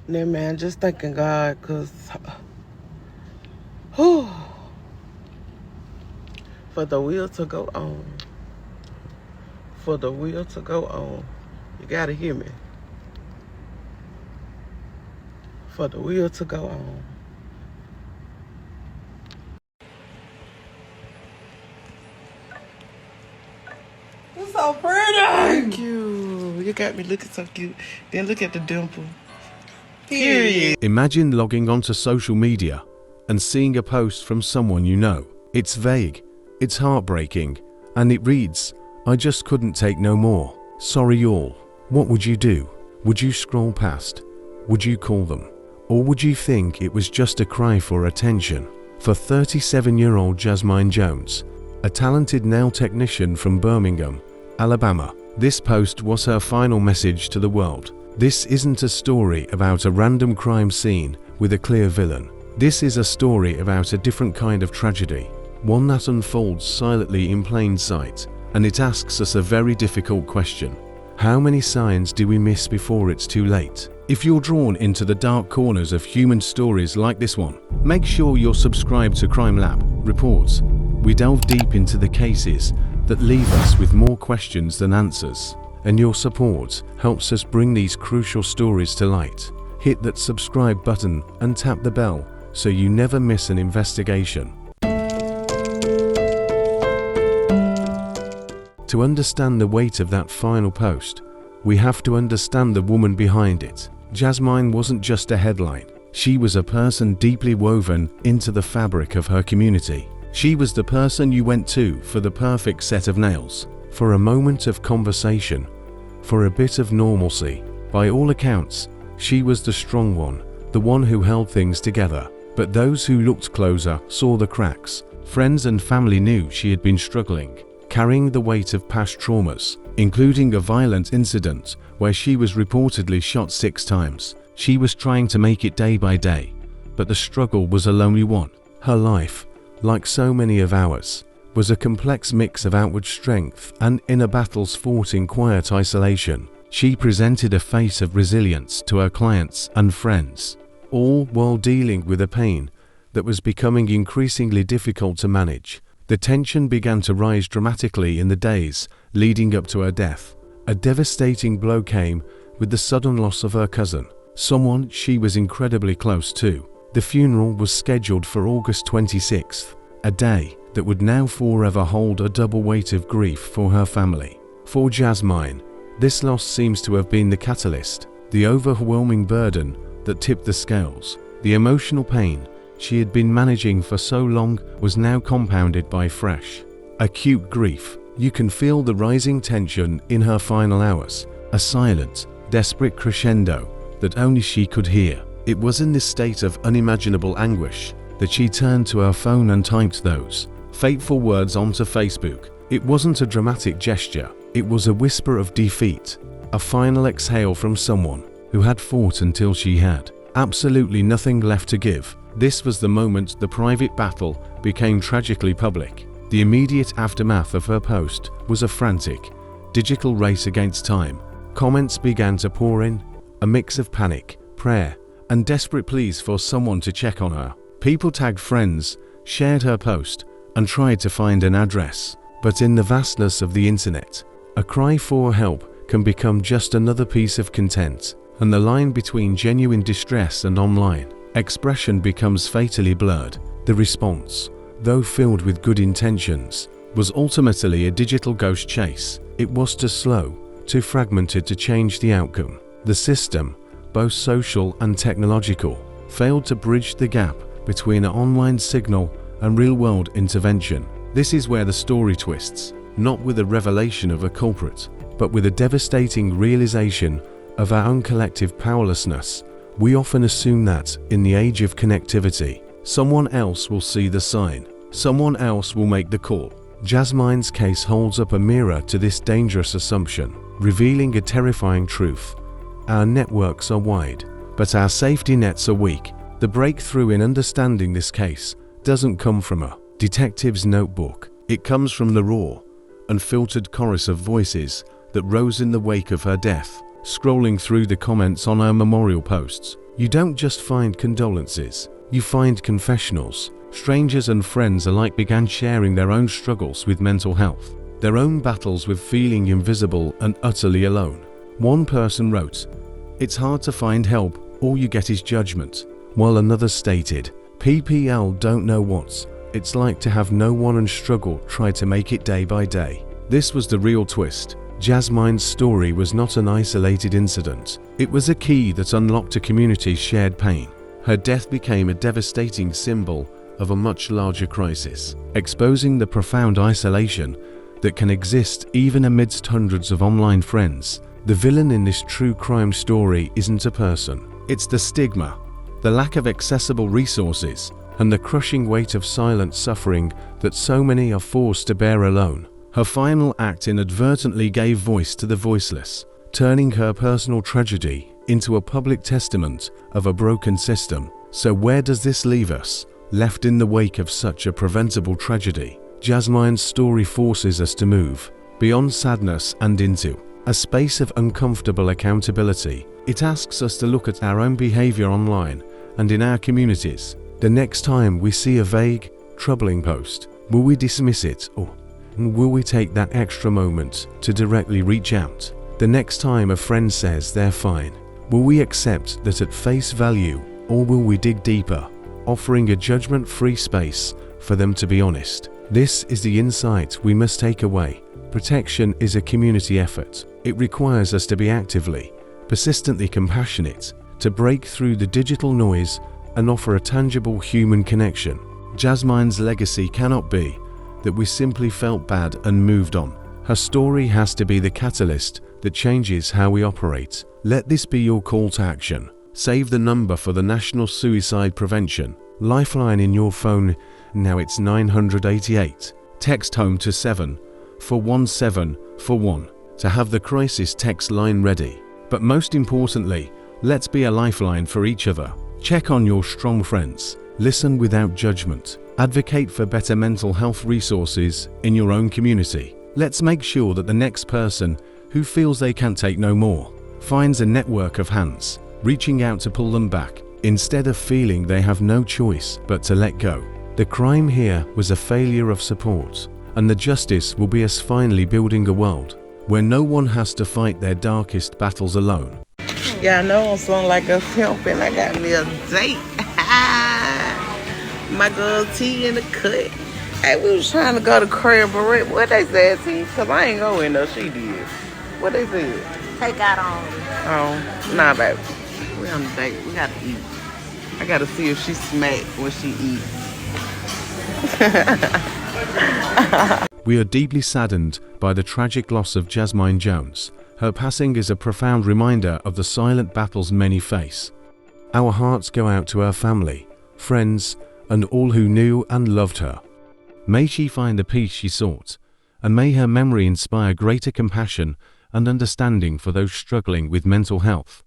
Nah, man, just thanking God, cause for the wheel to go on. For the wheel to go on. You gotta hear me. For the wheel to go on. You're so pretty. Thank you. You got me looking so cute. Then look at the dimple. Period. Imagine logging onto social media and seeing a post from someone you know. It's vague, it's heartbreaking, and it reads, "I just couldn't take no more. Sorry y'all." What would you do? Would you scroll past? Would you call them? Or would you think it was just a cry for attention? For 37-year-old Jazmyne Jones, a talented nail technician from Birmingham, Alabama, this post was her final message to the world. This isn't a story about a random crime scene with a clear villain. This is a story about a different kind of tragedy, one that unfolds silently in plain sight, and it asks us a very difficult question. How many signs do we miss before it's too late? If you're drawn into the dark corners of human stories like this one, make sure you're subscribed to CRIMELAB Reports. We delve deep into the cases that leave us with more questions than answers, and your support helps us bring these crucial stories to light. Hit that subscribe button and tap the bell so you never miss an investigation. To understand the weight of that final post, we have to understand the woman behind it. Jazmyne wasn't just a headline. She was a person deeply woven into the fabric of her community. She was the person you went to for the perfect set of nails, for a moment of conversation, for a bit of normalcy. By all accounts, she was the strong one, the one who held things together. But those who looked closer saw the cracks. Friends and family knew she had been struggling, carrying the weight of past traumas, including a violent incident where she was reportedly shot 6 times. She was trying to make it day by day, but the struggle was a lonely one. Her life, like so many of ours, was a complex mix of outward strength and inner battles fought in quiet isolation. She presented a face of resilience to her clients and friends, all while dealing with a pain that was becoming increasingly difficult to manage. The tension began to rise dramatically in the days leading up to her death. A devastating blow came with the sudden loss of her cousin, someone she was incredibly close to. The funeral was scheduled for August 26th, a day that would now forever hold a double weight of grief for her family. For Jazmyne, this loss seems to have been the catalyst, the overwhelming burden that tipped the scales. The emotional pain she had been managing for so long was now compounded by fresh, acute grief. You can feel the rising tension in her final hours, a silent, desperate crescendo that only she could hear. It was in this state of unimaginable anguish that she turned to her phone and typed those fateful words onto Facebook. It wasn't a dramatic gesture, it was a whisper of defeat, a final exhale from someone who had fought until she had absolutely nothing left to give. This was the moment the private battle became tragically public. The immediate aftermath of her post was a frantic, digital race against time. Comments began to pour in, a mix of panic, prayer, and desperate pleas for someone to check on her. People tagged friends, shared her post, and tried to find an address. But in the vastness of the internet, a cry for help can become just another piece of content, and the line between genuine distress and online expression becomes fatally blurred. The response, though filled with good intentions, was ultimately a digital ghost chase. It was too slow, too fragmented to change the outcome. The system, both social and technological, failed to bridge the gap between an online signal and real-world intervention. This is where the story twists, not with a revelation of a culprit, but with a devastating realization of our own collective powerlessness. We often assume that, in the age of connectivity, someone else will see the sign, someone else will make the call. Jazmyne's case holds up a mirror to this dangerous assumption, revealing a terrifying truth. Our networks are wide, but our safety nets are weak. The breakthrough in understanding this case doesn't come from a detective's notebook. It comes from the raw, unfiltered chorus of voices that rose in the wake of her death. Scrolling through the comments on her memorial posts, You don't just find condolences, you find confessionals. Strangers and friends alike began sharing their own struggles with mental health, their own battles with feeling invisible and utterly alone. One person wrote, "It's hard to find help, all you get is judgment," while another stated, "PPL don't know what it's like to have no one and struggle, try to make it day by day." This was the real twist. Jazmyne's story was not an isolated incident. It was a key that unlocked a community's shared pain. Her death became a devastating symbol of a much larger crisis, exposing the profound isolation that can exist even amidst hundreds of online friends. The villain in this true crime story isn't a person. It's the stigma, the lack of accessible resources, and the crushing weight of silent suffering that so many are forced to bear alone. Her final act inadvertently gave voice to the voiceless, turning her personal tragedy into a public testament of a broken system. So where does this leave us, left in the wake of such a preventable tragedy? Jazmyne's story forces us to move beyond sadness and into a space of uncomfortable accountability. It asks us to look at our own behavior online and in our communities. The next time we see a vague, troubling post, will we dismiss it, or will we take that extra moment to directly reach out? The next time a friend says they're fine, will we accept that at face value, or will we dig deeper, offering a judgment-free space for them to be honest? This is the insight we must take away. Protection is a community effort. It requires us to be actively, persistently compassionate, to break through the digital noise and offer a tangible human connection. Jazmyne's legacy cannot be that we simply felt bad and moved on. Her story has to be the catalyst that changes how we operate. Let this be your call to action. Save the number for the National Suicide Prevention Lifeline in your phone. Now it's 988. Text HOME to 741 to have the crisis text line ready. But most importantly, let's be a lifeline for each other. Check on your strong friends. Listen without judgment. Advocate for better mental health resources in your own community. Let's make sure that the next person who feels they can't take no more finds a network of hands reaching out to pull them back, instead of feeling they have no choice but to let go. The crime here was a failure of support, and the justice will be us finally building a world where no one has to fight their darkest battles alone. Yeah, I know I'm sounding like a pimp and I got me a date. My girl T in the cut. Hey, we was trying to go to Crib, but what they said, T? Because I ain't going though, she did. What they said? Take out on. Oh, nah, baby. We on a date. We gotta eat. I gotta see if she smack when she eats. We are deeply saddened by the tragic loss of Jazmyne Jones. Her passing is a profound reminder of the silent battles many face. Our hearts go out to her family, friends, and all who knew and loved her. May she find the peace she sought, and may her memory inspire greater compassion and understanding for those struggling with mental health.